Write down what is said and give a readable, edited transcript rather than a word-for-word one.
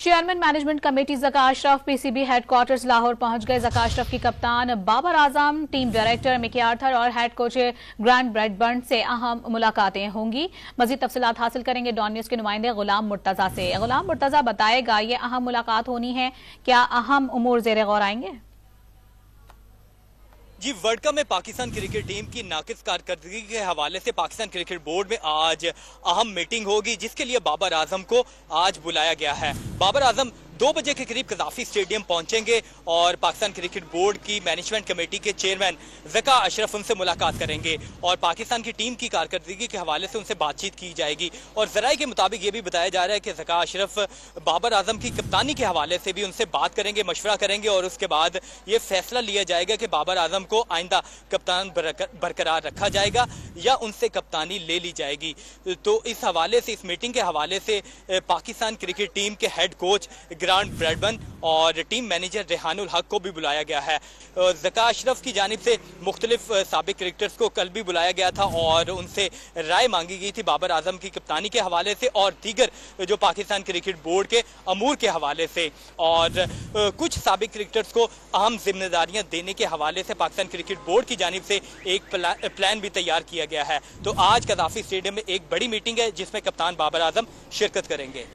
Chairman management committee Zaka Ashraf PCB headquarters Lahore पहुंच गए। ज़का अशरफ की कप्तान Babar Azam, team director Mickey Arthur और हेड कोच ग्रांट ब्रैडबर्न से अहम मुलाकातें होंगी। मजीद तफसीलात हासिल करेंगे डॉन न्यूज़ के नुमाइंदे गुलाम मुर्तजा से। गुलाम मुर्तजा बताएगा, ये अहम मुलाकात होनी है, क्या अहम उमूर ज़ेरे गौर आएंगे? जी, वर्ल्ड कप में पाकिस्तान क्रिकेट टीम की नाकिस कारकर्दगी के हवाले से पाकिस्तान क्रिकेट बोर्ड में आज अहम मीटिंग होगी, जिसके लिए बाबर आजम को आज बुलाया गया है। बाबर आजम 2 बजे के करीब कज़ाफी स्टेडियम पहुंचेंगे और पाकिस्तान क्रिकेट बोर्ड की मैनेजमेंट कमेटी के चेयरमैन ज़का अशरफ उनसे मुलाकात करेंगे और पाकिस्तान की टीम की कारकर्दगी के हवाले से उनसे बातचीत की जाएगी। और ज़राए के मुताबिक ये भी बताया जा रहा है कि ज़का अशरफ बाबर आजम की कप्तानी के हवाले से भी उनसे बात करेंगे, मशवरा करेंगे और उसके बाद ये फैसला लिया जाएगा कि बाबर आजम को आइंदा कप्तान बरकरार रखा जाएगा या उनसे कप्तानी ले ली जाएगी। तो इस हवाले से, इस मीटिंग के हवाले से पाकिस्तान क्रिकेट टीम के हेड कोच ग्रांट ब्रैडबर्न और टीम मैनेजर रेहानुल हक को भी बुलाया गया है। ज़का अशरफ की जानिब से मुख्तलिफ साबिक क्रिकेटर्स को कल भी बुलाया गया था और उनसे राय मांगी गई थी बाबर आजम की कप्तानी के हवाले से और दीगर जो पाकिस्तान क्रिकेट बोर्ड के अमूर के हवाले से। और कुछ साबिक क्रिकेटर्स को अहम जिम्मेदारियां देने के हवाले से पाकिस्तान क्रिकेट बोर्ड की जानिब से एक प्लान भी तैयार किया गया है। तो आज कज़ाफी स्टेडियम में एक बड़ी मीटिंग है जिसमें कप्तान बाबर आजम शिरकत करेंगे।